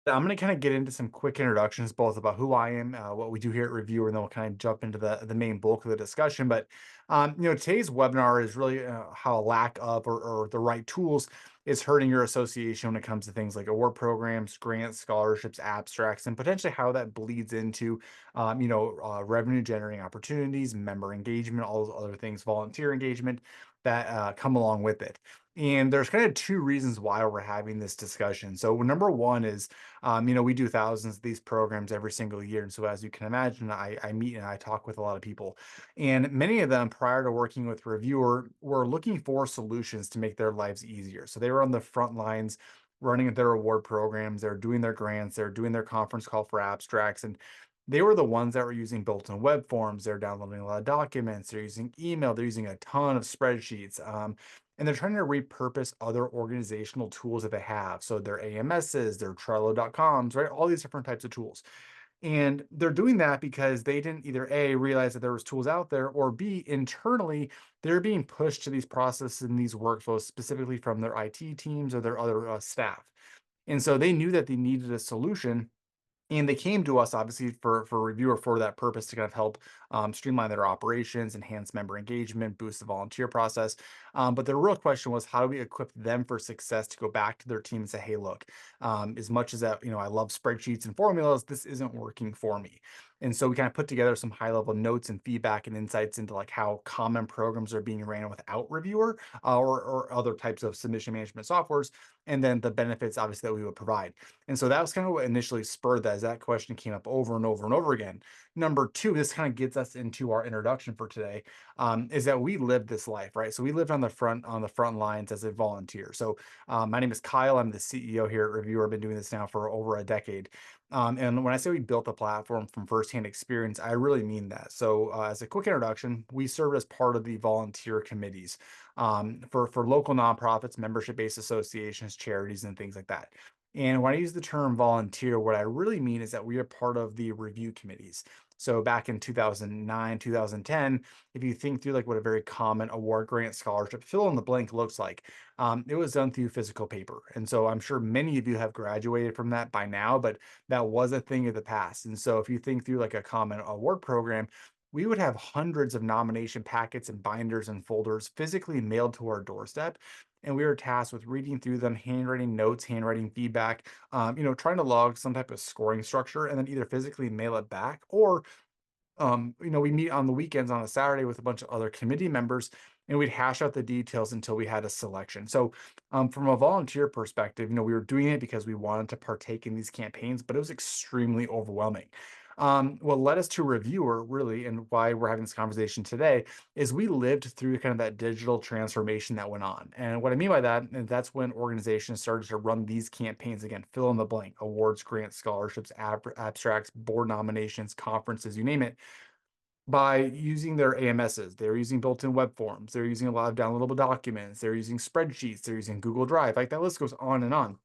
I'm going to kind of get into some quick introductions, both about who I am, what we do here at Reviewr, and then we'll kind of jump into the main bulk of the discussion. But today's webinar is really how a lack of or the right tools is hurting your association when it comes to things like award programs, grants, scholarships, abstracts, and potentially how that bleeds into revenue generating opportunities, member engagement, all those other things, volunteer engagement that come along with it. And there's kind of two reasons why we're having this discussion. So number one is we do thousands of these programs every single year. And so, as you can imagine, I meet and I talk with a lot of people. And many of them, prior to working with Reviewr, were looking for solutions to make their lives easier. So, they were on the front lines running their award programs, they're doing their grants, they're doing their conference call for abstracts. And they were the ones that were using built-in web forms. They're downloading a lot of documents. They're using email. They're using a ton of spreadsheets. And they're trying to repurpose other organizational tools that they have. So their AMSs, their Trello.coms, right? All these different types of tools. And they're doing that because they didn't either A, realize that there was tools out there, or B, internally, they're being pushed to these processes and these workflows specifically from their IT teams or their other staff. And so they knew that they needed a solution, and they came to us obviously for review or for that purpose to kind of help streamline their operations, enhance member engagement, boost the volunteer process. But the real question was, how do we equip them for success to go back to their team and say, hey, look, as much as that, I love spreadsheets and formulas, this isn't working for me. And so we kind of put together some high level notes and feedback and insights into like how common programs are being ran without Reviewr or other types of submission management softwares, and then the benefits obviously that we would provide. And so that was kind of what initially spurred that, as that question came up over and over and over again. Number two, this kind of gets us into our introduction for today, is that we lived this life, right? So we lived on the front lines as a volunteer. So my name is Kyle. I'm the CEO here at Reviewr. I've been doing this now for over a decade. And when I say we built a platform from firsthand experience, I really mean that. So, as a quick introduction, we serve as part of the volunteer committees for local nonprofits, membership-based associations, charities, and things like that. And when I use the term volunteer, what I really mean is that we are part of the review committees. So back in 2009, 2010, if you think through like what a very common award grant scholarship fill in the blank looks like, it was done through physical paper. And so I'm sure many of you have graduated from that by now, but that was a thing of the past. And so if you think through like a common award program, we would have hundreds of nomination packets and binders and folders physically mailed to our doorstep. And we were tasked with reading through them, handwriting notes, handwriting feedback, trying to log some type of scoring structure and then either physically mail it back or we meet on the weekends on a Saturday with a bunch of other committee members, and we'd hash out the details until we had a selection. So, from a volunteer perspective, we were doing it because we wanted to partake in these campaigns, but it was extremely overwhelming. What led us to Reviewr, really, and why we're having this conversation today, is we lived through kind of that digital transformation that went on. And what I mean by that, and that's when organizations started to run these campaigns again, fill in the blank, awards, grants, scholarships, abstracts, board nominations, conferences, you name it, by using their AMSs. They're using built-in web forms. They're using a lot of downloadable documents. They're using spreadsheets. They're using Google Drive. Like that list goes on and on.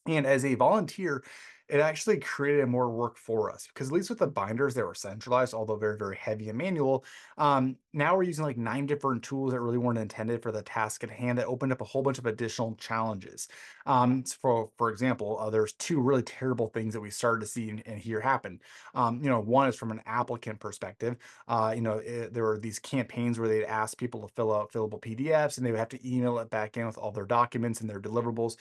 And as a volunteer, it actually created more work for us because at least with the binders, they were centralized, although very, very heavy and manual. Now we're using like 9 different tools that really weren't intended for the task at hand that opened up a whole bunch of additional challenges. For example, there's two really terrible things that we started to see and hear happen. One is from an applicant perspective. There were these campaigns where they'd ask people to fill out fillable PDFs and they would have to email it back in with all their documents and their deliverables,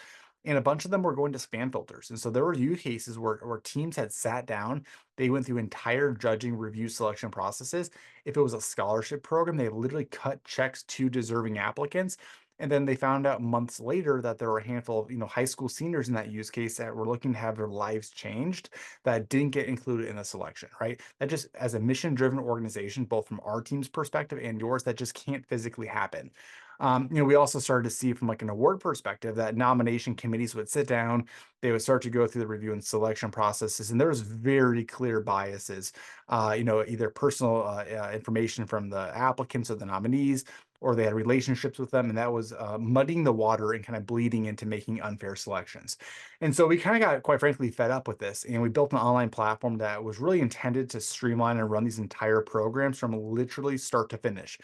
and a bunch of them were going to spam filters. And so there were use cases where teams had sat down, they went through entire judging review selection processes. If it was a scholarship program, they literally cut checks to deserving applicants. And then they found out months later that there were a handful of high school seniors in that use case that were looking to have their lives changed that didn't get included in the selection, right? That just, as a mission-driven organization, both from our team's perspective and yours, that just can't physically happen. We also started to see from like an award perspective that nomination committees would sit down, they would start to go through the review and selection processes, and there was very clear biases, either personal information from the applicants or the nominees, or they had relationships with them, and that was muddying the water and kind of bleeding into making unfair selections. And so we kind of got, quite frankly, fed up with this, and we built an online platform that was really intended to streamline and run these entire programs from literally start to finish.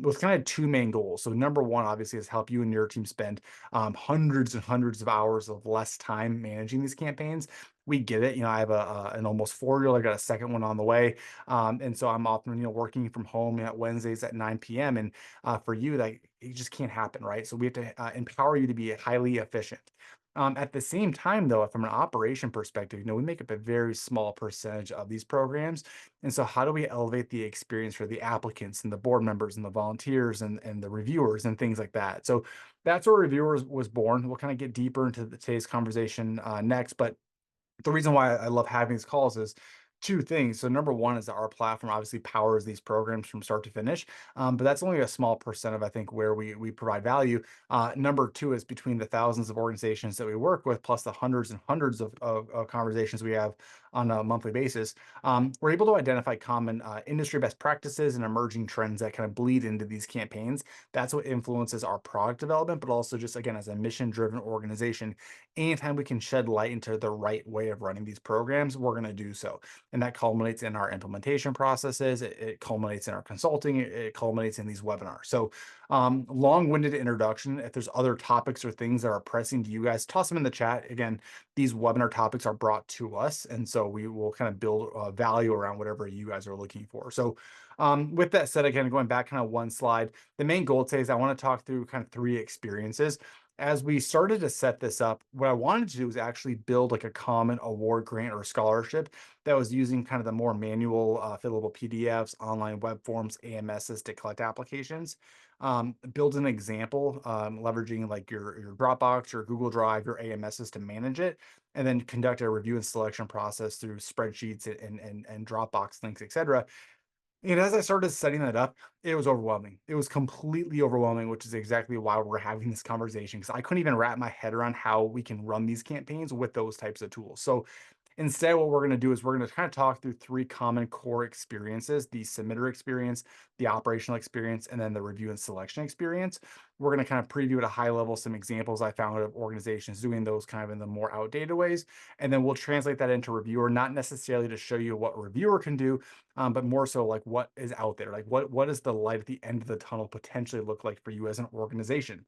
with kind of two main goals. So number one, obviously, is help you and your team spend hundreds and hundreds of hours of less time managing these campaigns. We get it. I have an almost 4-year-old. I got a second one on the way, and so I'm often working from home at Wednesdays at 9 p.m. And for you, that it just can't happen, right? So we have to empower you to be highly efficient. At the same time, though, from an operation perspective, we make up a very small percentage of these programs. And so, how do we elevate the experience for the applicants and the board members and the volunteers and the reviewers and things like that? So, that's where Reviewers was born. We'll kind of get deeper into today's conversation next. But the reason why I love having these calls is two things. So number one is that our platform obviously powers these programs from start to finish, but that's only a small percent of I think where we provide value. Number two is between the thousands of organizations that we work with, plus the hundreds and hundreds of conversations we have on a monthly basis. We're able to identify common industry best practices and emerging trends that kind of bleed into these campaigns. That's what influences our product development, but also just again as a mission-driven organization, anytime we can shed light into the right way of running these programs, we're going to do so. And that culminates in our implementation processes. It culminates in our consulting. It culminates in these webinars. So, long-winded introduction. If there's other topics or things that are pressing to you guys, toss them in the chat. Again, these webinar topics are brought to us, and so we will kind of build value around whatever you guys are looking for. So, with that said, again, going back kind of one slide, the main goal today is I want to talk through kind of three experiences. As we started to set this up, what I wanted to do was actually build like a common award grant or scholarship that was using kind of the more manual, fillable PDFs, online web forms, AMSs to collect applications. Build an example, leveraging like your Dropbox, your Google Drive, your AMSs to manage it, and then conduct a review and selection process through spreadsheets and Dropbox links, etc. And as I started setting that up, it was overwhelming. It was completely overwhelming, which is exactly why we're having this conversation because I couldn't even wrap my head around how we can run these campaigns with those types of tools. So instead, what we're going to do is we're going to kind of talk through three common core experiences: the submitter experience, the operational experience, and then the review and selection experience. We're going to kind of preview at a high level some examples I found of organizations doing those kind of in the more outdated ways. And then we'll translate that into Reviewr, not necessarily to show you what Reviewr can do, but more so like what is out there. Like what does the light at the end of the tunnel potentially look like for you as an organization?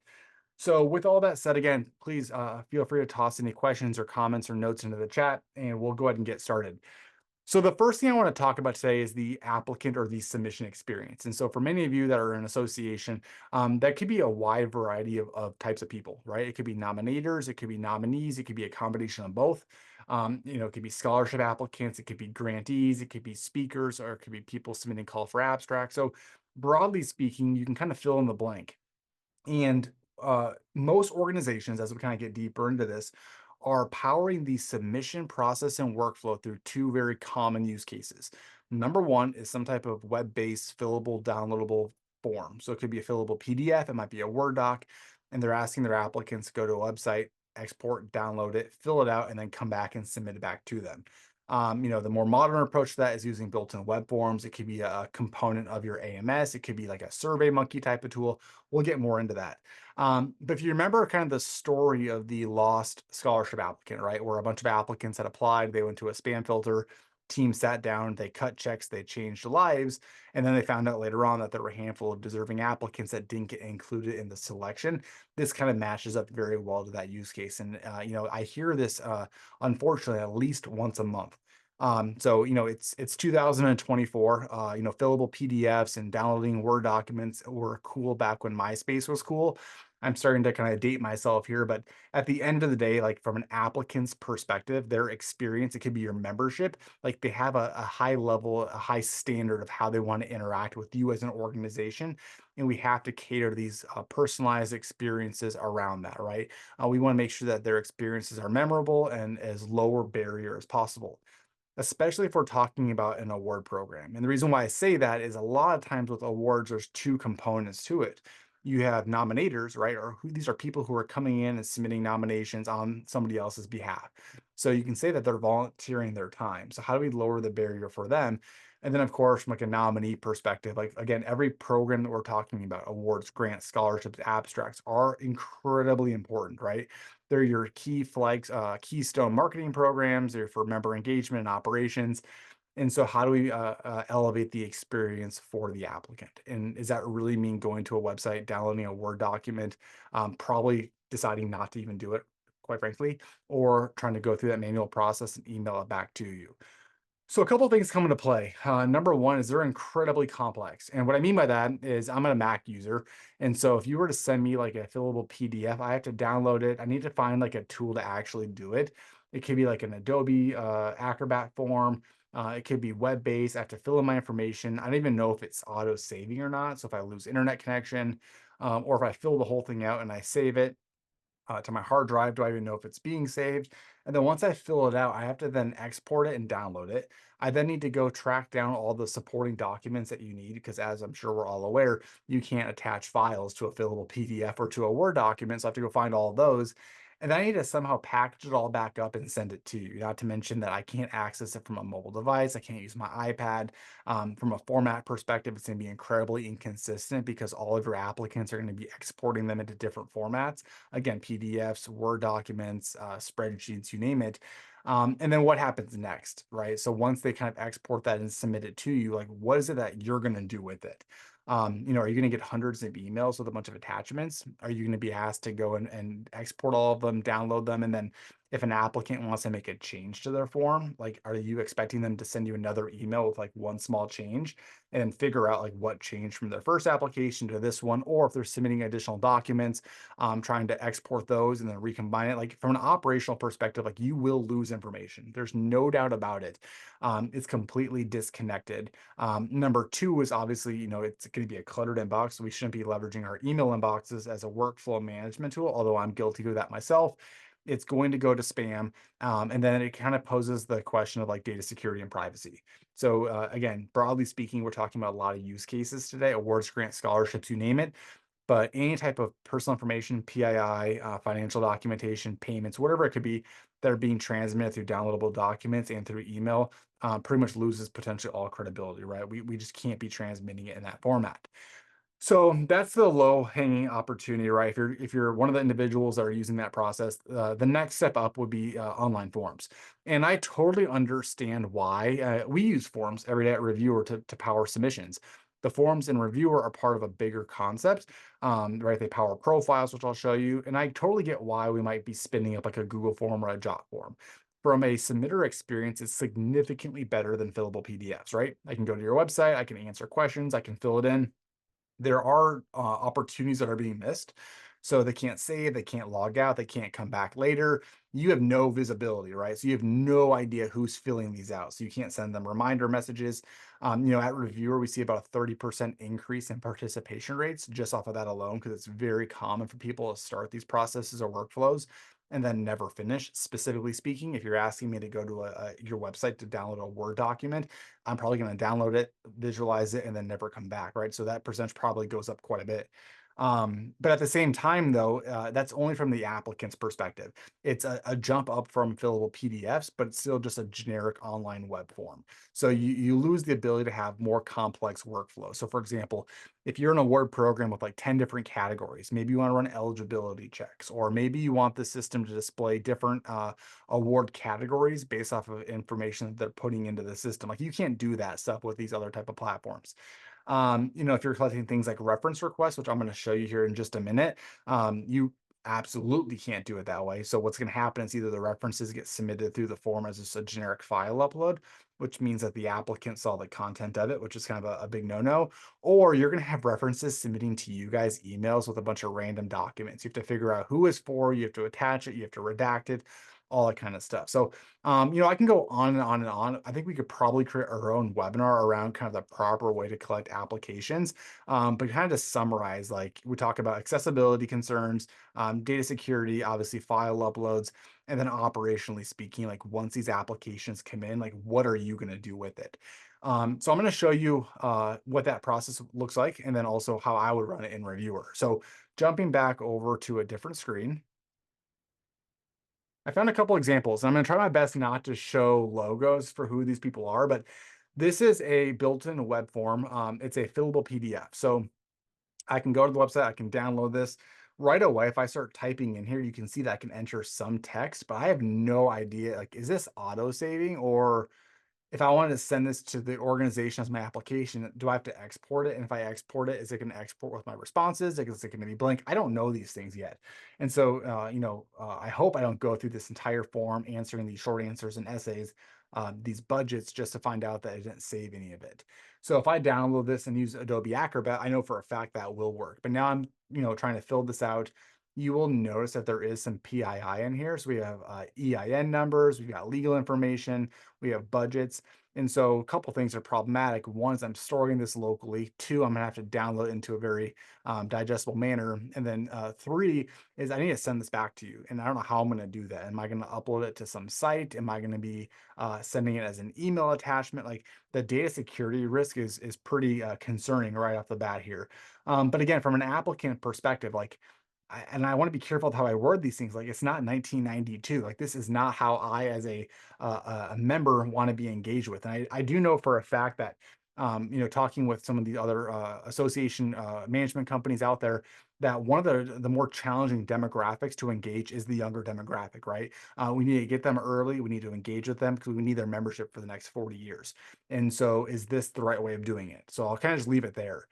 So with all that said, again, please feel free to toss any questions or comments or notes into the chat, and we'll go ahead and get started. So the first thing I want to talk about today is the applicant or the submission experience. And so for many of you that are in association, that could be a wide variety of types of people, right? It could be nominators, it could be nominees, it could be a combination of both. It could be scholarship applicants, it could be grantees, it could be speakers, or it could be people submitting call for abstract. So broadly speaking, you can kind of fill in the blank. And most organizations, as we kind of get deeper into this, are powering the submission process and workflow through two very common use cases. Number one is some type of web-based fillable, downloadable form. So it could be a fillable PDF, it might be a Word doc, and they're asking their applicants to go to a website, export, download it, fill it out, and then come back and submit it back to them. The more modern approach to that is using built-in web forms. It could be a component of your AMS. It could be like a Survey Monkey type of tool. We'll get more into that. But if you remember kind of the story of the lost scholarship applicant, right, where a bunch of applicants had applied, they went to a spam filter, team sat down, they cut checks, they changed lives, and then they found out later on that there were a handful of deserving applicants that didn't get included in the selection. This kind of matches up very well to that use case. And, I hear this, unfortunately, at least once a month. It's 2024. Fillable PDFs and downloading Word documents were cool back when MySpace was cool. I'm starting to kind of date myself here, but at the end of the day, like from an applicant's perspective, their experience, it could be your membership, like they have a high level, a high standard of how they want to interact with you as an organization. And we have to cater to these personalized experiences around that, right? We want to make sure that their experiences are memorable and as lower barrier as possible, especially if we're talking about an award program. And the reason why I say that is a lot of times with awards, there's two components to it. You have nominators, right? Or these are people who are coming in and submitting nominations on somebody else's behalf. So you can say that they're volunteering their time. So how do we lower the barrier for them? And then, of course, from like a nominee perspective, like again, every program that we're talking about, awards, grants, scholarships, abstracts, are incredibly important, right? They're your key flags, keystone marketing programs. They're for member engagement and operations. And so how do we elevate the experience for the applicant? And does that really mean going to a website, downloading a Word document, probably deciding not to even do it, quite frankly, or trying to go through that manual process and email it back to you? So a couple of things come into play. Number one is they're incredibly complex. And what I mean by that is I'm a Mac user. And so if you were to send me like a fillable PDF, I have to download it. I need to find like a tool to actually do it. It could be like an Adobe Acrobat form. It could be web-based. I have to fill in my information. I don't even know if it's auto saving or not. So if I lose internet connection, or if I fill the whole thing out and I save it, to my hard drive. Do I even know if it's being saved? And then once I fill it out, I have to then export it and download it. I then need to go track down all the supporting documents that you need because, as I'm sure we're all aware, you can't attach files to a fillable PDF or to a Word document. So I have to go find all of those. And then I need to somehow package it all back up and send it to you. Not to mention that I can't access it from a mobile device. I can't use my iPad. From a format perspective, it's going to be incredibly inconsistent because all of your applicants are going to be exporting them into different formats. Again, PDFs, Word documents, spreadsheets, you name it. And then what happens next, right? So once they kind of export that and submit it to you, like what is it that you're going to do with it? Are you going to get hundreds of emails with a bunch of attachments? Are you going to be asked to go and export all of them, download them, and then if an applicant wants to make a change to their form, like are you expecting them to send you another email with like one small change and then figure out like what changed from their first application to this one, or if they're submitting additional documents, trying to export those and then recombine it. Like from an operational perspective, like you will lose information. There's no doubt about it. It's completely disconnected. Number two is obviously, it's going to be a cluttered inbox. So we shouldn't be leveraging our email inboxes as a workflow management tool, although I'm guilty of that myself. It's going to go to spam. And then it kind of poses the question of like data security and privacy. So again, broadly speaking, we're talking about a lot of use cases today, awards, grants, scholarships, you name it. But any type of personal information, PII, financial documentation, payments, whatever it could be, that are being transmitted through downloadable documents and through email, pretty much loses potentially all credibility, right? We just can't be transmitting it in that format. So that's the low hanging opportunity, right? If you're one of the individuals that are using that process, the next step up would be online forms. And I totally understand why we use forms every day at Reviewr to power submissions. The forms in Reviewr are part of a bigger concept, right? They power profiles, which I'll show you. And I totally get why we might be spinning up like a Google form or a Jot form. From a submitter experience, it's significantly better than fillable PDFs, right? I can go to your website, I can answer questions, I can fill it in. There are opportunities that are being missed. So they can't save, they can't log out, they can't come back later. You have no visibility, right? So you have no idea who's filling these out. So you can't send them reminder messages. At Reviewr, we see about a 30% increase in participation rates just off of that alone, because it's very common for people to start these processes or workflows and then never finish. Specifically speaking, if you're asking me to go to your website to download a Word document, I'm probably going to download it, visualize it, and then never come back, right? So that percentage probably goes up quite a bit. But at the same time, though, that's only from the applicant's perspective. It's a jump up from fillable PDFs, but it's still just a generic online web form. So you lose the ability to have more complex workflow. So for example, if you're in a Word program with like 10 different categories, maybe you want to run eligibility checks, or maybe you want the system to display different award categories based off of information that they're putting into the system. Like you can't do that stuff with these other type of platforms. If you're collecting things like reference requests, which I'm going to show you here in just a minute, you absolutely can't do it that way. So what's going to happen is either the references get submitted through the form as just a generic file upload, which means that the applicant saw the content of it, which is kind of a big no-no, or you're going to have references submitting to you guys emails with a bunch of random documents. You have to figure out who is for, you have to attach it, you have to redact it, all that kind of stuff. So, I can go on and on and on. I think we could probably create our own webinar around kind of the proper way to collect applications. But kind of to summarize, like we talk about accessibility concerns, data security, obviously file uploads, and then operationally speaking, like once these applications come in, like what are you going to do with it? So I'm going to show you what that process looks like, and then also how I would run it in Reviewr. So jumping back over to a different screen, I found a couple examples. I'm going to try my best not to show logos for who these people are, but this is a built-in web form. It's a fillable PDF. So I can go to the website, I can download this right away. If I start typing in here, you can see that I can enter some text, but I have no idea, like, is this auto saving or if I wanted to send this to the organization as my application, do I have to export it? And if I export it, is it going to export with my responses? Like, is it going to be blank? I don't know these things yet. And so, I hope I don't go through this entire form answering these short answers and essays, these budgets, just to find out that I didn't save any of it. So if I download this and use Adobe Acrobat, I know for a fact that will work. But now I'm, trying to fill this out. You will notice that there is some PII in here. So we have EIN numbers, we've got legal information, we have budgets. And so a couple things are problematic. One is I'm storing this locally. Two, I'm gonna have to download it into a very digestible manner. And then three is I need to send this back to you. And I don't know how I'm gonna do that. Am I gonna upload it to some site? Am I gonna be sending it as an email attachment? Like, the data security risk is pretty concerning right off the bat here. But again, from an applicant perspective, like, I want to be careful with how I word these things. Like, it's not 1992. Like, this is not how I, as a member, want to be engaged with. And I do know for a fact that, talking with some of the other association management companies out there, that one of the more challenging demographics to engage is the younger demographic, right? We need to get them early. We need to engage with them because we need their membership for the next 40 years. And so, is this the right way of doing it? So I'll kind of just leave it there.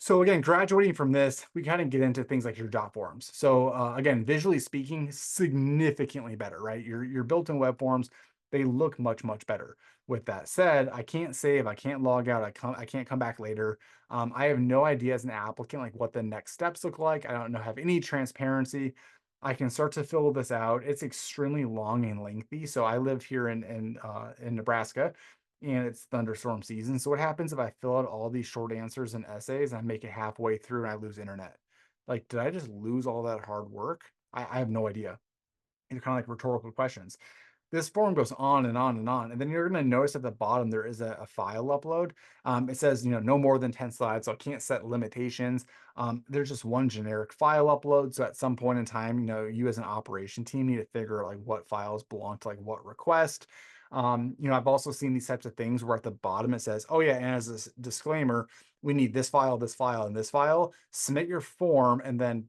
So again, graduating from this, we kind of get into things like your job forms. So again, visually speaking, significantly better, right? Your built-in web forms, they look much better. With that said, I can't save, I can't log out, I can't come back later. I have no idea as an applicant like what the next steps look like. I don't know have any transparency. I can start to fill this out. It's extremely long and lengthy. So I live here in Nebraska, and it's thunderstorm season. So what happens if I fill out all these short answers and essays and I make it halfway through and I lose internet? Like, did I just lose all that hard work? I have no idea. They're kind of like rhetorical questions. This form goes on and on and on. And then you're going to notice at the bottom, there is a file upload. It says, no more than 10 slides. So I can't set limitations. There's just one generic file upload. So at some point in time, you as an operation team need to figure out like what files belong to like what request. I've also seen these types of things where at the bottom it says, oh yeah, and as a disclaimer, we need this file, and this file. Submit your form and then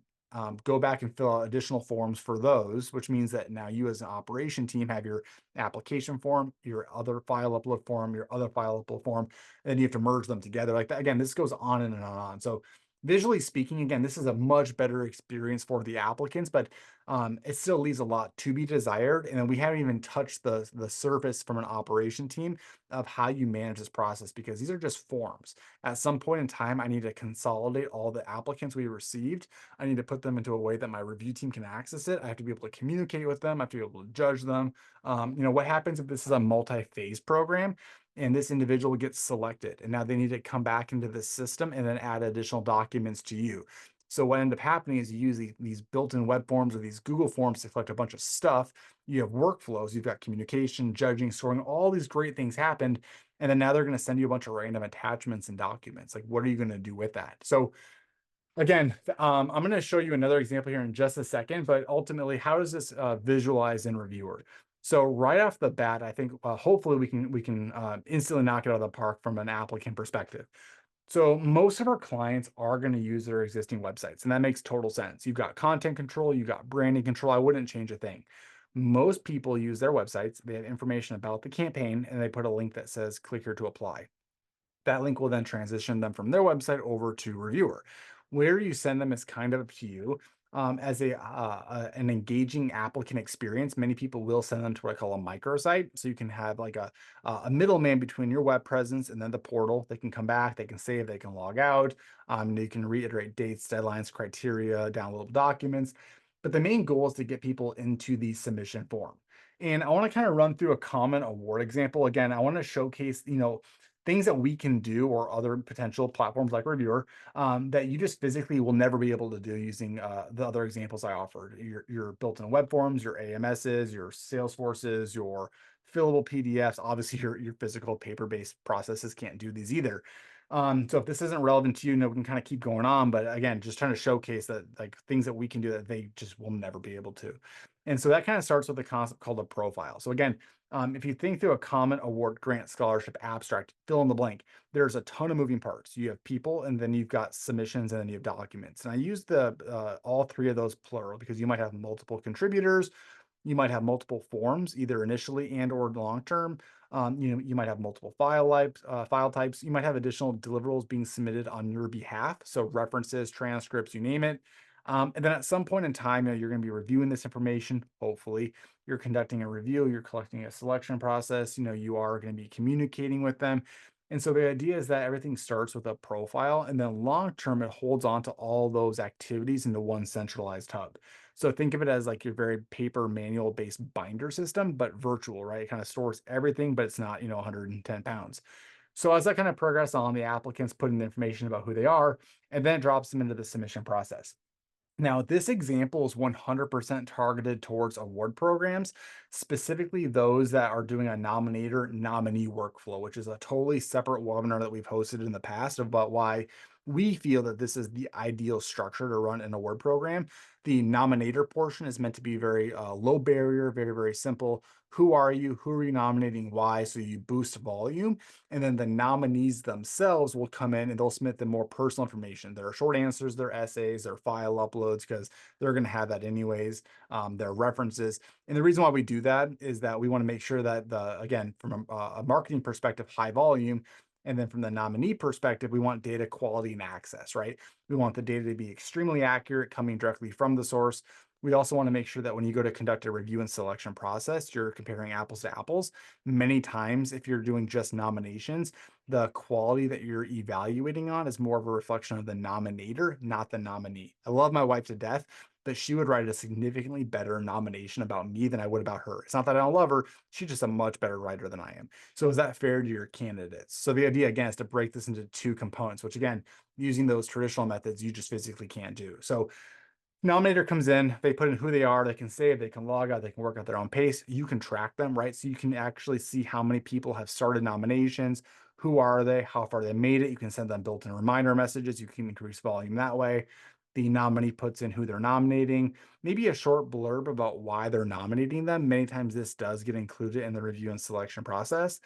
go back and fill out additional forms for those, which means that now you as an operation team have your application form, your other file upload form, your other file upload form, and you have to merge them together like that. Again, this goes on and on and on. So visually speaking, again, this is a much better experience for the applicants, but it still leaves a lot to be desired. And then we haven't even touched the surface from an operation team of how you manage this process, because these are just forms. At some point in time, I need to consolidate all the applicants we received. I need to put them into a way that my review team can access it. I have to be able to communicate with them. I have to be able to judge them. What happens if this is a multi-phase program and this individual gets selected and now they need to come back into the system and then add additional documents to you? So what ended up happening is you use these built-in web forms or these Google forms to collect a bunch of stuff. You have workflows, you've got communication, judging, sorting, all these great things happened. And then now they're going to send you a bunch of random attachments and documents. Like, what are you going to do with that? So again, I'm going to show you another example here in just a second, but ultimately, how does this visualize in Reviewr? So right off the bat, I think hopefully we can instantly knock it out of the park from an applicant perspective. So most of our clients are going to use their existing websites, and that makes total sense. You've got content control, you've got branding control. I wouldn't change a thing. Most people use their websites, they have information about the campaign, and they put a link that says click here to apply. That link will then transition them from their website over to Reviewr. Where you send them is kind of up to you. As an engaging applicant experience, many people will send them to what I call a microsite. So you can have like a middleman between your web presence and then the portal. They can come back, they can save, they can log out. They can reiterate dates, deadlines, criteria, download documents. But the main goal is to get people into the submission form. And I want to kind of run through a common award example. Again, I want to showcase, things that we can do or other potential platforms like Reviewr that you just physically will never be able to do using the other examples I offered. Your built-in web forms, your AMSs, your Salesforces, your fillable PDFs. Obviously, your physical paper-based processes can't do these either. So if this isn't relevant to you, we can kind of keep going on. But again, just trying to showcase that like things that we can do that they just will never be able to. And so that kind of starts with a concept called a profile. So again, if you think through a common award, grant, scholarship, abstract, fill in the blank, there's a ton of moving parts. You have people, and then you've got submissions, and then you have documents. And I use the all three of those plural because you might have multiple contributors, you might have multiple forms, either initially and or long term. You might have multiple file types. You might have additional deliverables being submitted on your behalf. So references, transcripts, you name it. And then at some point in time, you're going to be reviewing this information. Hopefully, you're conducting a review, you're collecting a selection process. You are going to be communicating with them. And so the idea is that everything starts with a profile, and then long term, it holds on to all those activities into one centralized hub. So think of it as like your very paper manual based binder system, but virtual, right? It kind of stores everything, but it's not, 110 pounds. So as that kind of progress on, the applicants put in the information about who they are, and then it drops them into the submission process. Now, this example is 100% targeted towards award programs, specifically those that are doing a nominator nominee workflow, which is a totally separate webinar that we've hosted in the past about why we feel that this is the ideal structure to run an award program. The nominator portion is meant to be very low barrier, very, very simple. Who are you? Who are you nominating? Why? So you boost volume. And then the nominees themselves will come in and they'll submit the more personal information, their short answers, their essays, their file uploads, because they're going to have that anyways, their references. And the reason why we do that is that we want to make sure that again, from a marketing perspective, high volume. And then from the nominee perspective, we want data quality and access, right? We want the data to be extremely accurate, coming directly from the source. We also want to make sure that when you go to conduct a review and selection process, you're comparing apples to apples. Many times, if you're doing just nominations, the quality that you're evaluating on is more of a reflection of the nominator, not the nominee. I love my wife to death, but she would write a significantly better nomination about me than I would about her. It's not that I don't love her, she's just a much better writer than I am. So is that fair to your candidates? So the idea again is to break this into two components, which again, using those traditional methods, you just physically can't do. So nominator comes in, they put in who they are, they can save, they can log out, they can work at their own pace. You can track them, right? So you can actually see how many people have started nominations, who are they, how far they made it. You can send them built-in reminder messages. You can increase volume that way. The nominee puts in who they're nominating, maybe a short blurb about why they're nominating them. Many times this does get included in the review and selection process.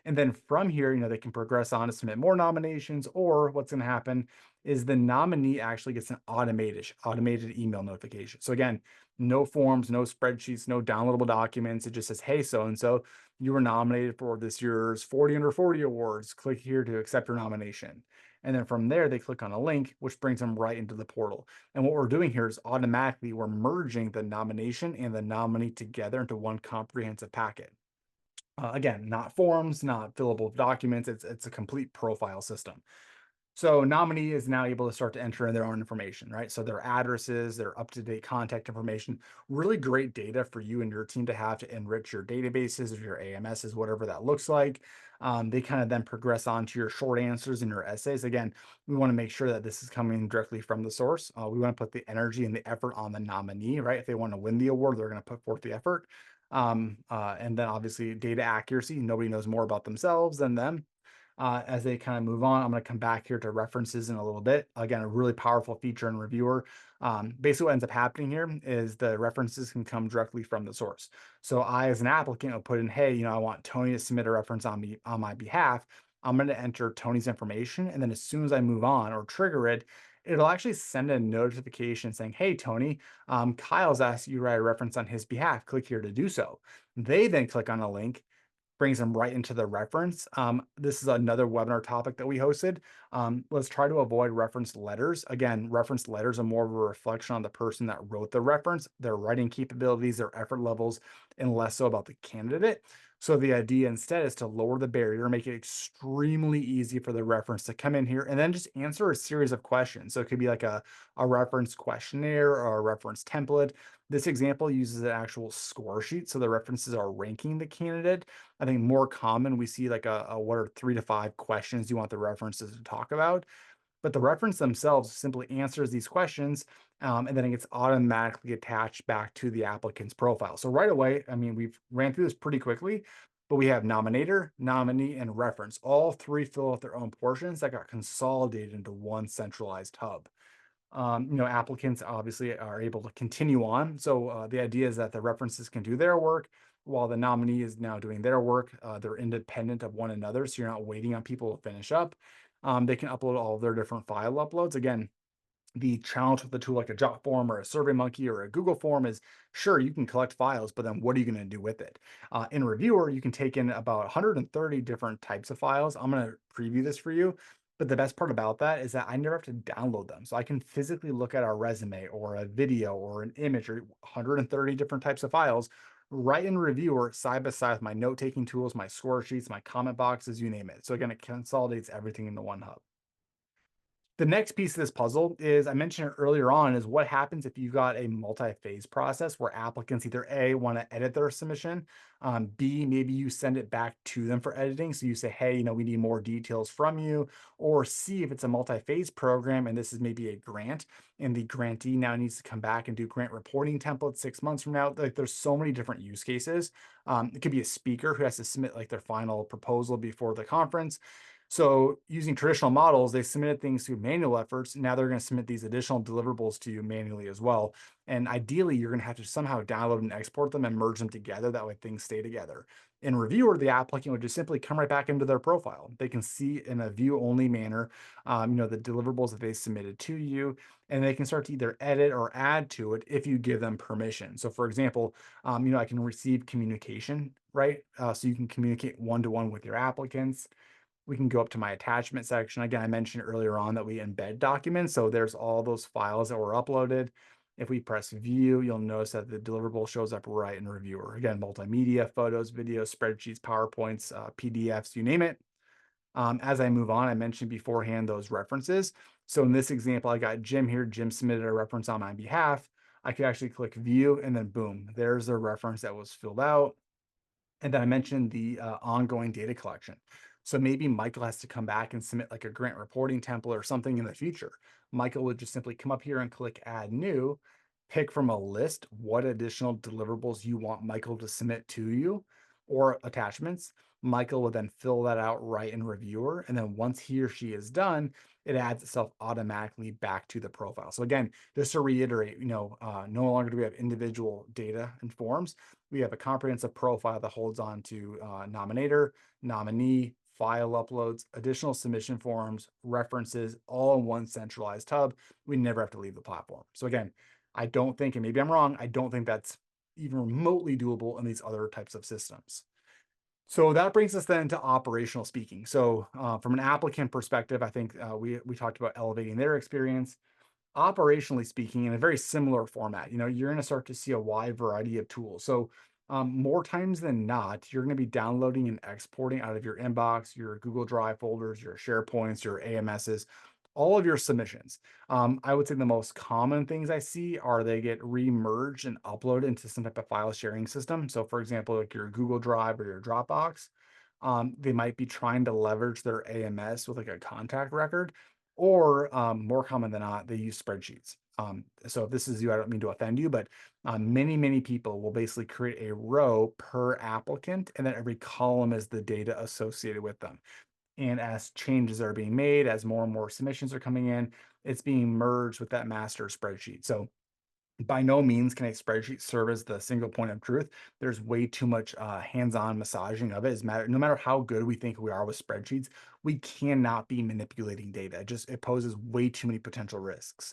And then from here, they can progress on to submit more nominations, or what's going to happen is the nominee actually gets an automated email notification. So again, no forms, no spreadsheets, no downloadable documents. It just says, hey, so-and-so, you were nominated for this year's 40 under 40 awards. Click here to accept your nomination. And then from there, they click on a link, which brings them right into the portal. And what we're doing here is automatically we're merging the nomination and the nominee together into one comprehensive packet. Again, not forms, not fillable documents. It's a complete profile system. So nominee is now able to start to enter in their own information, right? So their addresses, their up-to-date contact information, really great data for you and your team to have to enrich your databases or your AMSs, whatever that looks like. They kind of then progress on to your short answers and your essays. Again, we want to make sure that this is coming directly from the source. We want to put the energy and the effort on the nominee, right? If they want to win the award, they're going to put forth the effort. And then obviously data accuracy. Nobody knows more about themselves than them. As they kind of move on, I'm going to come back here to references in a little bit. Again, a really powerful feature in Reviewr. Basically what ends up happening here is the references can come directly from the source. So I, as an applicant, will put in, hey, I want Tony to submit a reference on my behalf. I'm going to enter Tony's information. And then as soon as I move on or trigger it, it'll actually send a notification saying, hey, Tony, Kyle's asked you to write a reference on his behalf. Click here to do so. They then click on a link, brings them right into the reference. This is another webinar topic that we hosted. Let's try to avoid reference letters. Again, reference letters are more of a reflection on the person that wrote the reference, their writing capabilities, their effort levels, and less so about the candidate. So the idea instead is to lower the barrier, make it extremely easy for the reference to come in here and then just answer a series of questions. So it could be like a reference questionnaire or a reference template. This example uses an actual score sheet. So the references are ranking the candidate. I think more common, we see like a what are 3 to 5 questions you want the references to talk about. But the reference themselves simply answers these questions, and then it gets automatically attached back to the applicant's profile. So right away, I mean, we've ran through this pretty quickly, but we have nominator, nominee, and reference. All three fill out their own portions that got consolidated into one centralized hub. Applicants obviously are able to continue on. So the idea is that the references can do their work while the nominee is now doing their work. They're independent of one another, so you're not waiting on people to finish up. They can upload all of their different file uploads. Again, The challenge with the tool like a Jot form or a SurveyMonkey or a Google form is sure you can collect files, but then what are you going to do with it? In Reviewer, you can take in about 130 different types of files. I'm going to preview this for you. But the best part about that is that I never have to download them. So I can physically look at our resume or a video or an image or 130 different types of files right in Reviewer side by side with my note taking tools, my score sheets, my comment boxes, you name it. So again, it consolidates everything into one hub. The next piece of this puzzle is I mentioned it earlier on is what happens if you've got a multi-phase process where applicants either A, want to edit their submission, B, maybe you send it back to them for editing. So you say, hey, we need more details from you. Or C, if it's a multi-phase program and this is maybe a grant and the grantee now needs to come back and do grant reporting templates 6 months from now. Like there's so many different use cases. It could be a speaker who has to submit like their final proposal before the conference. So using traditional models, they submitted things through manual efforts. Now they're going to submit these additional deliverables to you manually as well. And ideally, you're going to have to somehow download and export them and merge them together. That way things stay together. In Reviewer, the applicant would just simply come right back into their profile. They can see in a view-only manner, the deliverables that they submitted to you, and they can start to either edit or add to it if you give them permission. So for example, I can receive communication, right? So you can communicate one-to-one with your applicants. We can go up to my attachment section. Again, I mentioned earlier on that we embed documents. So there's all those files that were uploaded. If we press view, you'll notice that the deliverable shows up right in Reviewer. Again, multimedia, photos, videos, spreadsheets, PowerPoints, PDFs, you name it. As I move on, I mentioned beforehand those references. So in this example, I got Jim here. Jim submitted a reference on my behalf. I could actually click view and then boom, there's the reference that was filled out. And then I mentioned the ongoing data collection. So maybe Michael has to come back and submit like a grant reporting template or something in the future. Michael would just simply come up here and click add new, pick from a list what additional deliverables you want Michael to submit to you or attachments. Michael will then fill that out right in Reviewer. And then once he or she is done, it adds itself automatically back to the profile. So again, just to reiterate, no longer do we have individual data and forms. We have a comprehensive profile that holds on to nominator, nominee, file uploads, additional submission forms, references, all in one centralized hub. We never have to leave the platform. So again, I don't think, and maybe I'm wrong, I don't think that's even remotely doable in these other types of systems. So that brings us then to operational speaking. So from an applicant perspective, I think we talked about elevating their experience. Operationally speaking, in a very similar format, you're going to start to see a wide variety of tools. So more times than not, you're going to be downloading and exporting out of your inbox, your Google Drive folders, your SharePoints, your AMSs, all of your submissions. I would say the most common things I see are they get remerged and uploaded into some type of file sharing system. So for example, like your Google Drive or your Dropbox, they might be trying to leverage their AMS with like a contact record, or more common than not, they use spreadsheets. So if this is you, I don't mean to offend you, but many people will basically create a row per applicant, and then every column is the data associated with them. And as changes are being made, as more and more submissions are coming in, it's being merged with that master spreadsheet. So by no means can a spreadsheet serve as the single point of truth. There's way too much hands-on massaging of it. No matter how good we think we are with spreadsheets, we cannot be manipulating data. It poses way too many potential risks.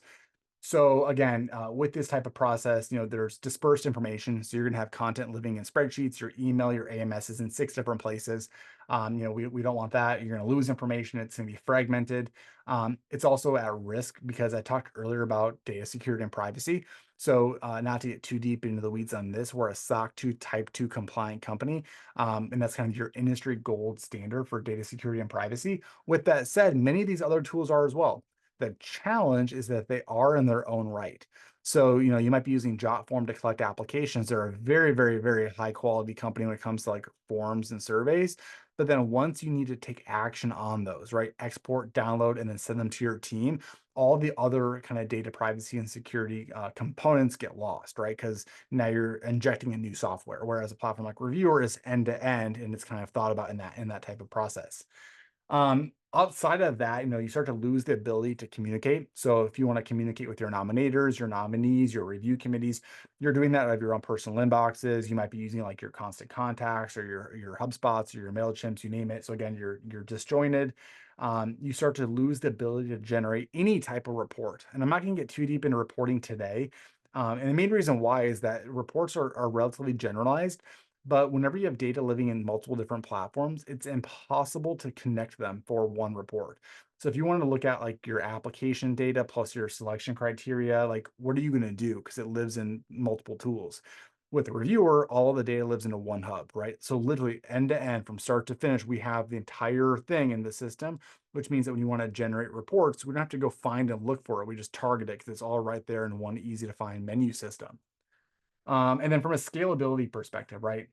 So again, with this type of process, there's dispersed information. So you're going to have content living in spreadsheets, your email, your AMS is in 6 different places. We don't want that. You're going to lose information. It's going to be fragmented. It's also at risk because I talked earlier about data security and privacy. So not to get too deep into the weeds on this, we're a SOC 2 Type 2 compliant company. And that's kind of your industry gold standard for data security and privacy. With that said, many of these other tools are as well. The challenge is that they are in their own right. So, you might be using Jotform to collect applications. They're a very high quality company when it comes to like forms and surveys. But then once you need to take action on those, right? Export, download, and then send them to your team, all the other kind of data privacy and security components get lost, right? Because now you're injecting a new software, whereas a platform like Reviewr is end to end, and it's kind of thought about in that type of process. Outside of that, you start to lose the ability to communicate. So if you want to communicate with your nominators, your nominees, your review committees, you're doing that out of your own personal inboxes. You might be using like your constant contacts or your HubSpots or your MailChimps, you name it. So again, you're disjointed. you start to lose the ability to generate any type of report. And I'm not going to get too deep into reporting today. And the main reason why is that reports are relatively generalized. But whenever you have data living in multiple different platforms, it's impossible to connect them for one report. So if you want to look at like your application data plus your selection criteria, like what are you going to do? Because it lives in multiple tools. With Reviewr, all of the data lives in a one hub, right? So literally end to end, from start to finish, we have the entire thing in the system, which means that when you want to generate reports, we don't have to go find and look for it. We just target it because it's all right there in one easy to find menu system. And then from a scalability perspective, right?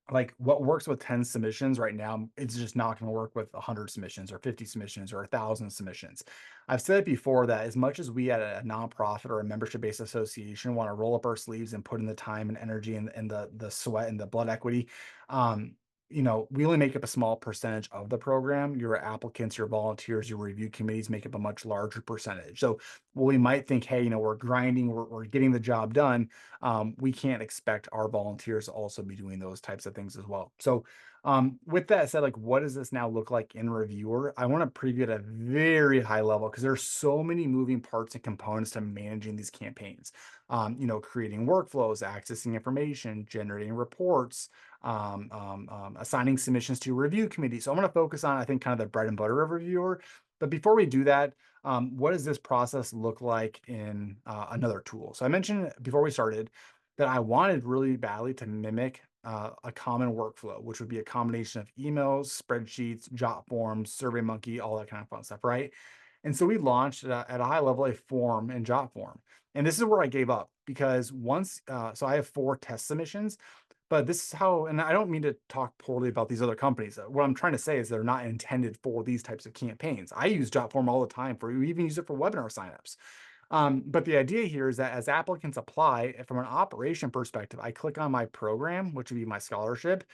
Like what works with 10 submissions right now, it's just not going to work with 100 submissions or 50 submissions or 1,000 submissions. I've said it before that as much as we at a nonprofit or a membership-based association want to roll up our sleeves and put in the time and energy and the sweat and the blood equity, um, we only make up a small percentage of the program. Your applicants, your volunteers, your review committees make up a much larger percentage. So while we might think, hey, we're grinding, we're getting the job done, we can't expect our volunteers to also be doing those types of things as well. So with that said, like what does this now look like in Reviewr? I want to preview at a very high level because there's so many moving parts and components to managing these campaigns. Creating workflows, accessing information, generating reports, assigning submissions to review committee. So I'm going to focus on, I think, kind of the bread and butter of Reviewr. But before we do that, what does this process look like in another tool? So I mentioned before we started that I wanted really badly to mimic a common workflow, which would be a combination of emails, spreadsheets, jot forms, SurveyMonkey, all that kind of fun stuff, right? And so we launched at a high level a form in jot form. And this is where I gave up because so I have 4 test submissions, but this is how, and I don't mean to talk poorly about these other companies. What I'm trying to say is they're not intended for these types of campaigns. I use Jotform all the time we even use it for webinar signups. But the idea here is that as applicants apply, from an operation perspective, I click on my program, which would be my scholarship,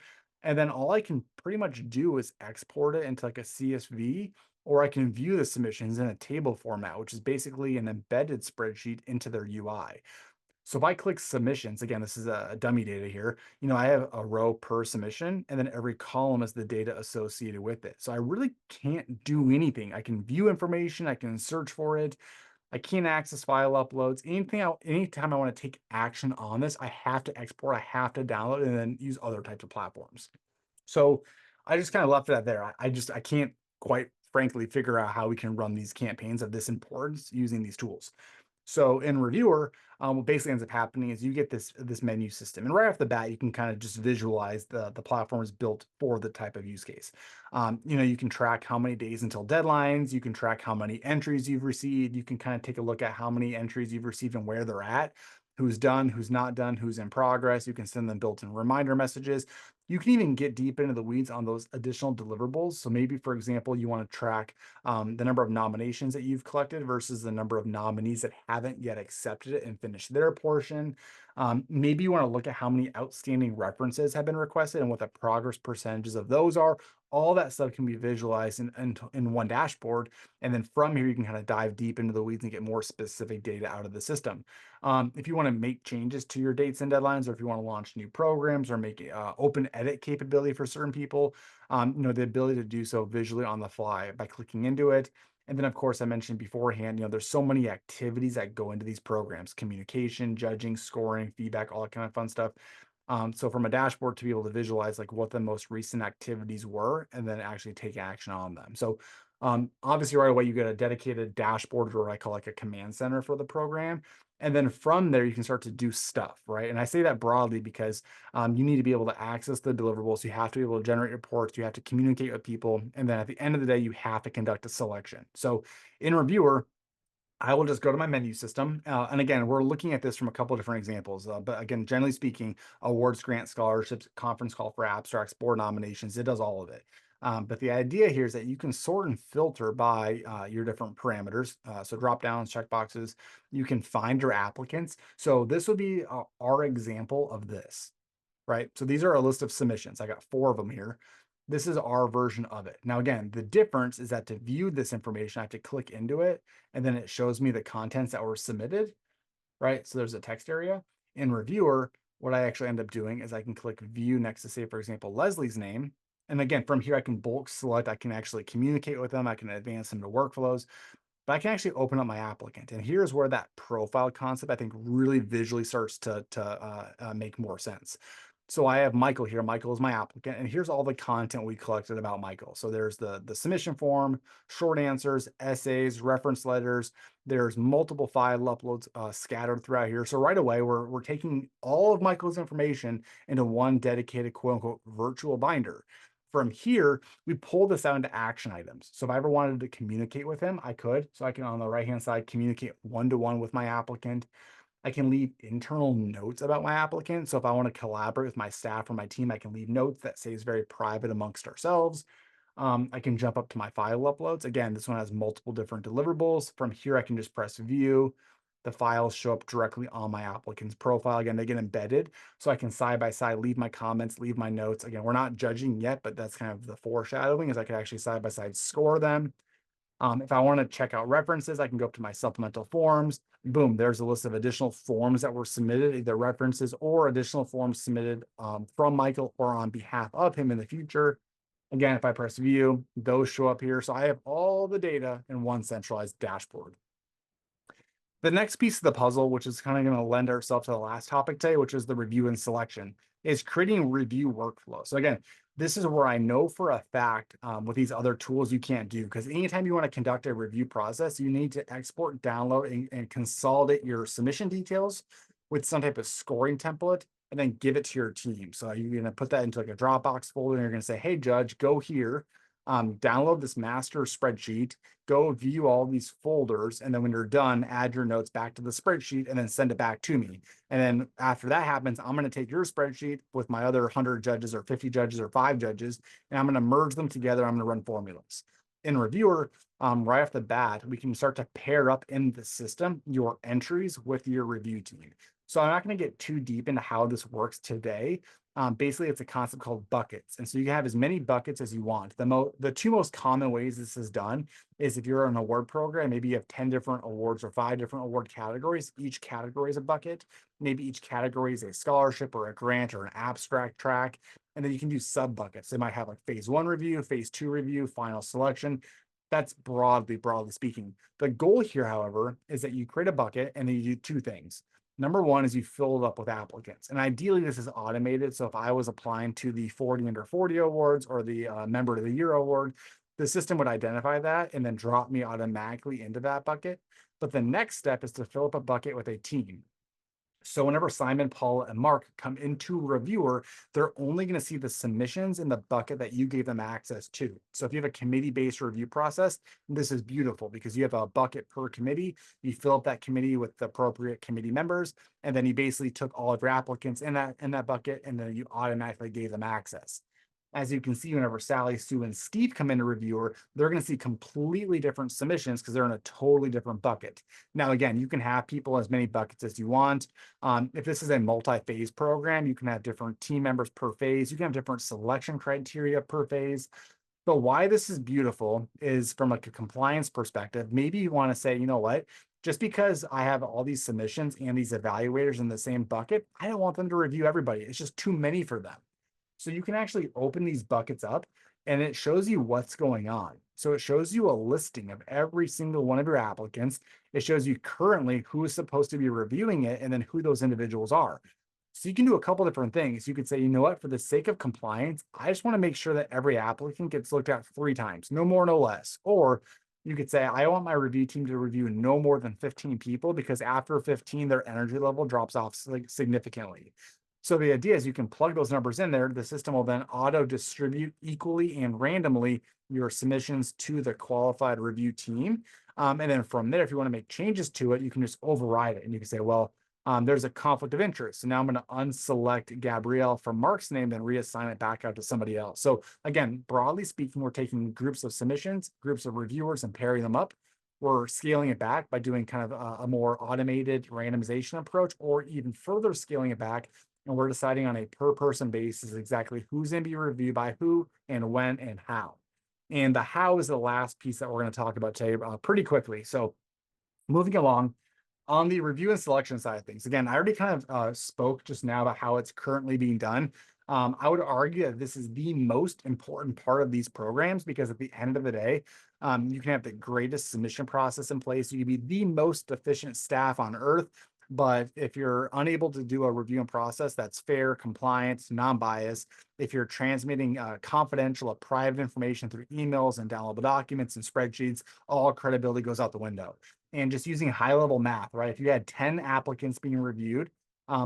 and then all I can pretty much do is export it into like a CSV, or I can view the submissions in a table format, which is basically an embedded spreadsheet into their UI. So if I click submissions, again, this is a dummy data here, I have a row per submission, and then every column is the data associated with it. So I really can't do anything. I can view information, I can search for it, I can't access file uploads. Anytime I want to take action on this, I have to export, I have to download, and then use other types of platforms. So I just kind of left it at there. I can't quite frankly figure out how we can run these campaigns of this importance using these tools. So in Reviewr, what basically ends up happening is you get this menu system, and right off the bat, you can kind of just visualize the platform is built for the type of use case. You can track how many days until deadlines. You can track how many entries you've received. You can kind of take a look at how many entries you've received and where they're at, who's done, who's not done, who's in progress. You can send them built-in reminder messages. You can even get deep into the weeds on those additional deliverables. So maybe, for example, you want to track the number of nominations that you've collected versus the number of nominees that haven't yet accepted it and finished their portion. Maybe you want to look at how many outstanding references have been requested and what the progress percentages of those are. All that stuff can be visualized in one dashboard. And then from here, you can kind of dive deep into the weeds and get more specific data out of the system. If you want to make changes to your dates and deadlines, or if you want to launch new programs or make open edit capability for certain people, the ability to do so visually on the fly by clicking into it. And then, of course, I mentioned beforehand, there's so many activities that go into these programs: communication, judging, scoring, feedback, all that kind of fun stuff. So from a dashboard to be able to visualize like what the most recent activities were and then actually take action on them. So obviously right away you get a dedicated dashboard, or what I call like a command center for the program. And then from there, you can start to do stuff, right? And I say that broadly because you need to be able to access the deliverables. You have to be able to generate reports. You have to communicate with people. And then at the end of the day, you have to conduct a selection. So in Reviewr, I will just go to my menu system. And again, we're looking at this from a couple of different examples. But again, generally speaking, awards, grants, scholarships, conference call for abstracts, board nominations, it does all of it. But the idea here is that you can sort and filter by your different parameters. So drop downs, check boxes. You can find your applicants. So this would be our example of this, right? So these are a list of submissions. I got 4 of them here. This is our version of it. Now, again, the difference is that to view this information, I have to click into it, and then it shows me the contents that were submitted, right? So there's a text area. In Reviewr, what I actually end up doing is I can click view next to, say, for example, Leslie's name, And again, from here, I can bulk select, I can actually communicate with them, I can advance into workflows, but I can actually open up my applicant. And here's where that profile concept, I think, really visually starts to make more sense. So I have Michael here. Michael is my applicant, and here's all the content we collected about Michael. So there's the submission form, short answers, essays, reference letters. There's multiple file uploads scattered throughout here. So right away, we're taking all of Michael's information into one dedicated quote unquote virtual binder. From here, we pull this out into action items. So if I ever wanted to communicate with him, I could. So I can, on the right-hand side, communicate one-to-one with my applicant. I can leave internal notes about my applicant. So if I want to collaborate with my staff or my team, I can leave notes that stays very private amongst ourselves. I can jump up to my file uploads. Again, this one has multiple different deliverables. From here, I can just press view. The files show up directly on my applicant's profile. Again, they get embedded. So I can side by side leave my comments, leave my notes. Again, we're not judging yet, but that's kind of the foreshadowing, is I could actually side by side score them. If I want to check out references, I can go up to my supplemental forms. Boom, there's a list of additional forms that were submitted, either references or additional forms submitted from Michael or on behalf of him in the future. Again, if I press view, those show up here. So I have all the data in one centralized dashboard. The next piece of the puzzle, which is kind of going to lend ourselves to the last topic today, which is the review and selection, is creating review workflow. So again, this is where I know for a fact with these other tools you can't do, because anytime you want to conduct a review process, you need to export, download, and consolidate your submission details with some type of scoring template and then give it to your team. So you're going to put that into like a Dropbox folder and you're going to say, hey, Judge, go here, download this master spreadsheet, go view all these folders, and then when you're done, add your notes back to the spreadsheet and then send it back to me. And then after that happens, I'm going to take your spreadsheet with my other 100 judges or 50 judges or 5 judges, and I'm going to merge them together. I'm going to run formulas. In Reviewr, right off the bat, we can start to pair up in the system your entries with your review team. So I'm not going to get too deep into how this works today. Basically, it's a concept called buckets. And so you can have as many buckets as you want. The two most common ways this is done is if you're an award program, maybe you have 10 different awards or 5 different award categories. Each category is a bucket. Maybe each category is a scholarship or a grant or an abstract track. And then you can do sub buckets. They might have like phase 1 review, phase 2 review, final selection. That's broadly speaking. The goal here, however, is that you create a bucket and then you do 2 things. Number one is you fill it up with applicants. And ideally, this is automated. So if I was applying to the 40 under 40 awards or the Member of the Year award, the system would identify that and then drop me automatically into that bucket. But the next step is to fill up a bucket with a team. So whenever Simon, Paul, and Mark come into Reviewr, they're only going to see the submissions in the bucket that you gave them access to. So if you have a committee-based review process, this is beautiful because you have a bucket per committee. You fill up that committee with the appropriate committee members, and then you basically took all of your applicants in that bucket, and then you automatically gave them access. As you can see, whenever Sally, Sue, and Steve come into Reviewr, they're going to see completely different submissions because they're in a totally different bucket. Now, again, you can have people as many buckets as you want. If this is a multi-phase program, you can have different team members per phase. You can have different selection criteria per phase. But why this is beautiful is from like a compliance perspective. Maybe you want to say, you know what? Just because I have all these submissions and these evaluators in the same bucket, I don't want them to review everybody. It's just too many for them. So you can actually open these buckets up and it shows you what's going on. So it shows you a listing of every single one of your applicants. It shows you currently who is supposed to be reviewing it and then who those individuals are. So you can do a couple different things. You could say, you know what, for the sake of compliance, I just want to make sure that every applicant gets looked at 3 times, no more, no less. Or you could say, I want my review team to review no more than 15 people because after 15, their energy level drops off significantly. So the idea is you can plug those numbers in there. The system will then auto distribute equally and randomly your submissions to the qualified review team. And then from there, if you want to make changes to it, you can just override it. And you can say, well, there's a conflict of interest. So now I'm going to unselect Gabrielle from Mark's name and reassign it back out to somebody else. So again, broadly speaking, we're taking groups of submissions, groups of reviewers and pairing them up. We're scaling it back by doing kind of a more automated randomization approach, or even further scaling it back. And we're deciding on a per person basis exactly who's going to be reviewed by who and when and how. And the how is the last piece that we're going to talk about today pretty quickly. So moving along on the review and selection side of things, again, I already kind of spoke just now about how it's currently being done. I would argue that this is the most important part of these programs because at the end of the day, you can have the greatest submission process in place. You can be the most efficient staff on earth. But if you're unable to do a review and process that's fair, compliant, non-biased, if you're transmitting confidential or private information through emails and downloadable documents and spreadsheets, all credibility goes out the window. And just using high-level math, right? If you had 10 applicants being reviewed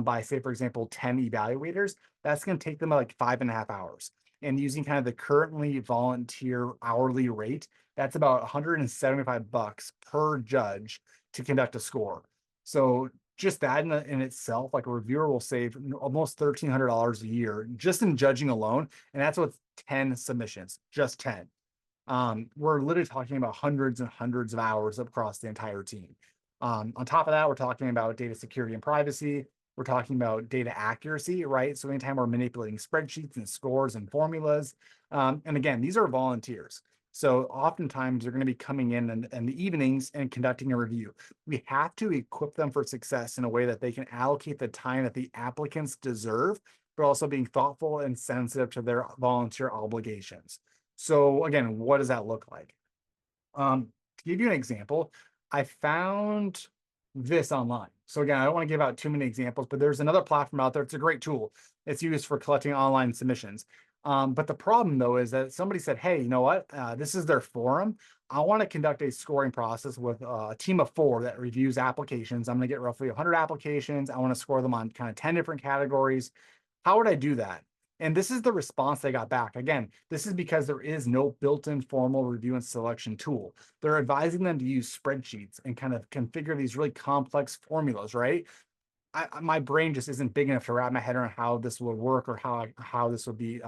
by, say, for example, 10 evaluators, that's going to take them like 5.5 hours. And using kind of the currently volunteer hourly rate, that's about $175 per judge to conduct a score. So just that in itself, like a reviewer will save almost $1,300 a year just in judging alone. And that's with 10 submissions, just 10. We're literally talking about hundreds and hundreds of hours across the entire team. On top of that, we're talking about data security and privacy. We're talking about data accuracy, right? So anytime we're manipulating spreadsheets and scores and formulas, and again, these are volunteers. So oftentimes they're going to be coming in the evenings and conducting a review. We have to equip them for success in a way that they can allocate the time that the applicants deserve, but also being thoughtful and sensitive to their volunteer obligations. So again, what does that look like? To give you an example, I found this online. So again, I don't want to give out too many examples, but there's another platform out there. It's a great tool. It's used for collecting online submissions. But the problem though is that somebody said, hey, you know what? This is their forum. I want to conduct a scoring process with a team of 4 that reviews applications. I'm going to get roughly 100 applications. I want to score them on kind of 10 different categories. How would I do that? And this is the response they got back. Again, this is because there is no built-in formal review and selection tool. They're advising them to use spreadsheets and kind of configure these really complex formulas, right? My brain just isn't big enough to wrap my head around how this would work or how this would be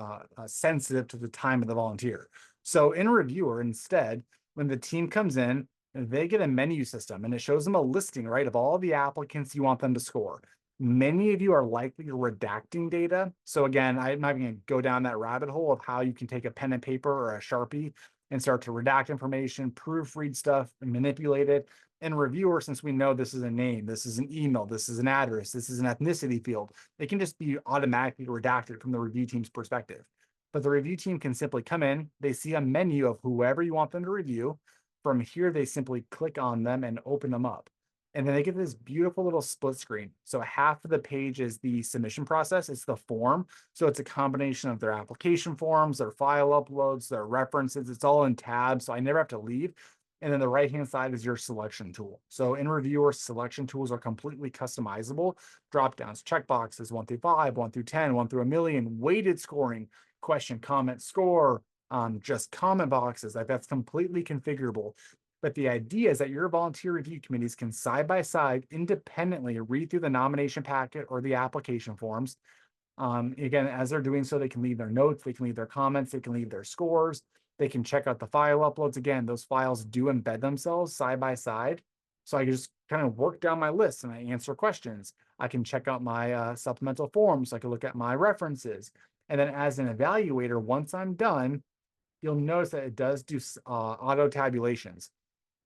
sensitive to the time of the volunteer. So in Reviewr, instead, when the team comes in, they get a menu system and it shows them a listing, right, of all the applicants you want them to score. Many of you are likely redacting data. So again, I'm not going to go down that rabbit hole of how you can take a pen and paper or a Sharpie and start to redact information, proofread stuff, and manipulate it. In Reviewr, since we know this is a name, this is an email, this is an address, this is an ethnicity field, they can just be automatically redacted from the review team's perspective. But the review team can simply come in, they see a menu of whoever you want them to review. From here, they simply click on them and open them up. And then they get this beautiful little split screen. So half of the page is the submission process. It's the form. So it's a combination of their application forms, their file uploads, their references. It's all in tabs. So I never have to leave. And then the right-hand side is your selection tool. So in Reviewr, selection tools are completely customizable. Drop-downs, checkboxes, 1 through 5, 1 through 10, 1 through a million, weighted scoring, question, comment, score, just comment boxes. Like that's completely configurable. But the idea is that your volunteer review committees can side by side independently read through the nomination packet or the application forms. Again, as they're doing so, they can leave their notes, they can leave their comments, they can leave their scores, they can check out the file uploads. Again, those files do embed themselves side by side. So I can just kind of work down my list and I answer questions. I can check out my supplemental forms. I can look at my references. And then as an evaluator, once I'm done, you'll notice that it does do auto tabulations.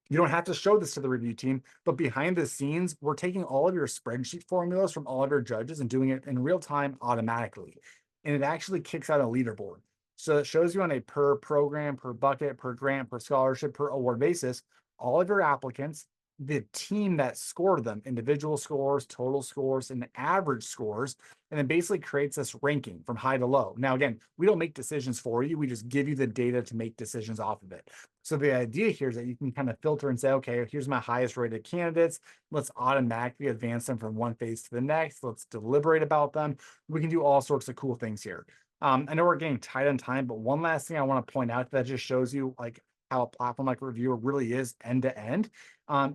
You don't have to show this to the review team, but behind the scenes, we're taking all of your spreadsheet formulas from all of your judges and doing it in real time automatically. And it actually kicks out a leaderboard. So it shows you on a per program, per bucket, per grant, per scholarship, per award basis, all of your applicants, the team that scored them, individual scores, total scores, and average scores, and then basically creates this ranking from high to low. Now, again, we don't make decisions for you. We just give you the data to make decisions off of it. So the idea here is that you can kind of filter and say, okay, here's my highest rated candidates. Let's automatically advance them from one phase to the next. Let's deliberate about them. We can do all sorts of cool things here. I know we're getting tight on time, but one last thing I want to point out that just shows you like how a platform like Reviewr really is end to end,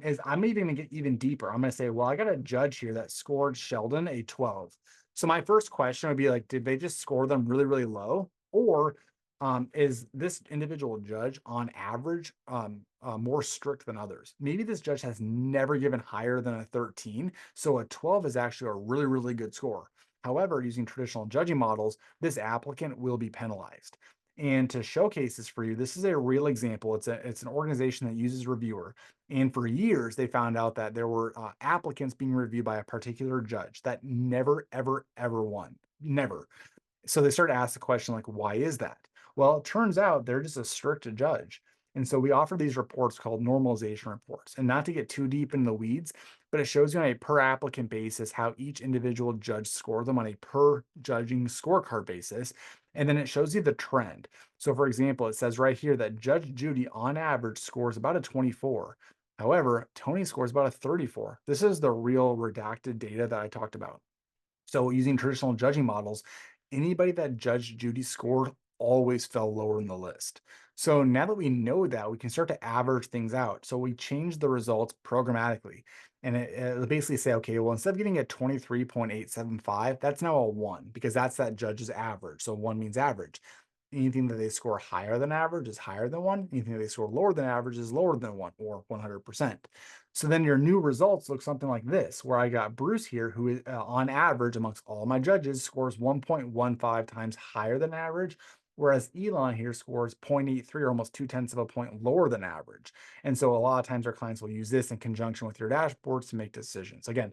is I'm even going to get even deeper. I'm going to say, well, I got a judge here that scored Sheldon a 12. So my first question would be like, did they just score them really, really low? Or is this individual judge on average more strict than others? Maybe this judge has never given higher than a 13. So a 12 is actually a really, really good score. However, using traditional judging models, this applicant will be penalized. And to showcase this for you, this is a real example. It's an organization that uses Reviewr. And for years, they found out that there were applicants being reviewed by a particular judge that never, ever, ever won. Never. So they start to ask the question, like, why is that? Well, it turns out they're just a strict judge. And so we offer these reports called normalization reports. And not to get too deep in the weeds, but it shows you on a per applicant basis how each individual judge scored them on a per judging scorecard basis. And then it shows you the trend. So, for example, it says right here that Judge Judy on average scores about a 24. However, Tony scores about a 34. This is the real redacted data that I talked about. So using traditional judging models, anybody that Judge Judy scored always fell lower in the list. So now that we know that, we can start to average things out. So we change the results programmatically. And it'll basically say, okay, well, instead of getting a 23.875, that's now a one because that's that judge's average. So one means average. Anything that they score higher than average is higher than one. Anything that they score lower than average is lower than one, or 100%. So then your new results look something like this, where I got Bruce here, who is on average amongst all my judges scores 1.15 times higher than average, whereas Elon here scores 0.83 or almost 2/10 of a point lower than average. And so a lot of times our clients will use this in conjunction with your dashboards to make decisions. Again,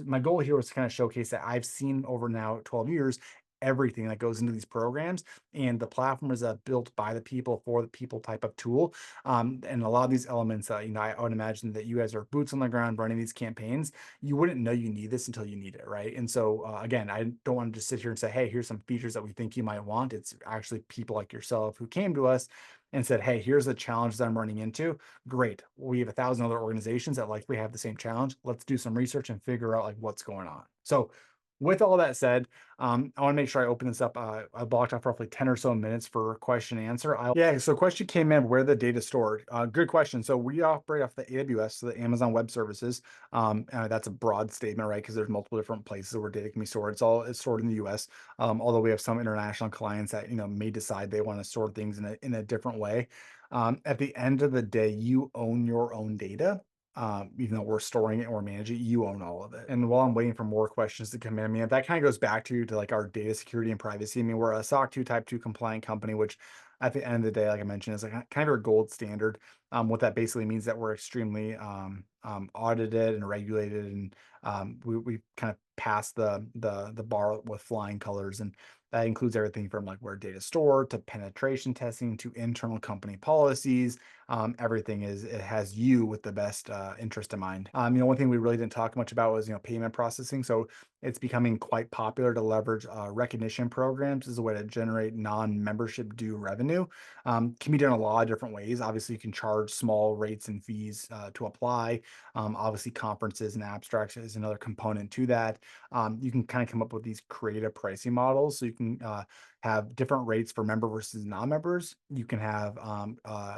my goal here was to kind of showcase that I've seen over now 12 years everything that goes into these programs, and the platform is built by the people for the people type of tool. And a lot of these elements, I would imagine that you guys are boots on the ground running these campaigns. You wouldn't know you need this until you need it, right? And so again, I don't want to just sit here and say, hey, here's some features that we think you might want. It's actually people like yourself who came to us and said, hey, here's the challenge that I'm running into. Great. We have 1,000 other organizations that likely have the same challenge. Let's do some research and figure out like what's going on. So with all that said, I want to make sure I open this up. I blocked off roughly 10 or so minutes for question and answer. Yeah, so question came in, where the data stored? Good question. So we operate off the AWS, so the Amazon Web Services. That's a broad statement, right? Because there's multiple different places where data can be stored. It's stored in the US. Although we have some international clients that may decide they want to store things in a different way. At the end of the day, you own your own data. Even though we're storing it or managing it, you own all of it. And while I'm waiting for more questions to come in, I mean, that kind of goes back to like our data security and privacy. I mean, we're a SOC 2 type 2 compliant company, which at the end of the day, like I mentioned, is like kind of our gold standard. What that basically means that we're extremely audited and regulated, and we kind of pass the bar with flying colors. And that includes everything from like where data is stored to penetration testing to internal company policies. Everything it has you with the best interest in mind. One thing we really didn't talk much about was payment processing. So it's becoming quite popular to leverage recognition programs as a way to generate non-membership due revenue. Can be done a lot of different ways. Obviously, you can charge small rates and fees to apply. Obviously, conferences and abstracts is another component to that. You can kind of come up with these creative pricing models. So you can have different rates for member versus non-members. You can have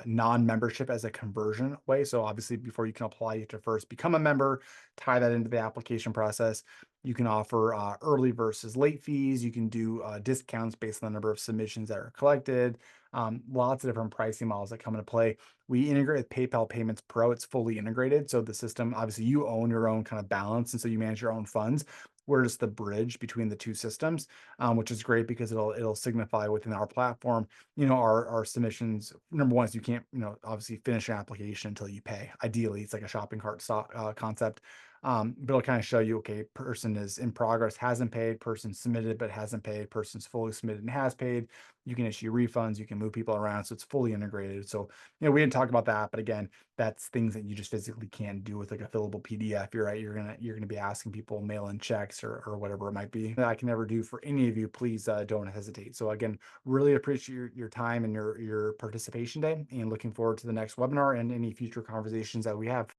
non-membership as a conversion way. So obviously, before you can apply, you have to first become a member, tie that into the application process. You can offer early versus late fees. You can do discounts based on the number of submissions that are collected. Lots of different pricing models that come into play. We integrate with PayPal Payments Pro. It's fully integrated. So the system, obviously, you own your own kind of balance. And so you manage your own funds. We're just the bridge between the two systems, which is great because it'll signify within our platform, our submissions. Number one is you can't, obviously finish an application until you pay. Ideally, it's like a shopping cart concept. But it'll kind of show you, okay, person is in progress, hasn't paid, person submitted but hasn't paid, person's fully submitted and has paid. You can issue refunds, you can move people around, so it's fully integrated. So, we didn't talk about that, but again, that's things that you just physically can't do with like a fillable PDF. You're right, you're gonna be asking people mail in checks or whatever it might be. That I can never do for any of you. Please don't hesitate. So again, really appreciate your time and your participation today, and looking forward to the next webinar and any future conversations that we have.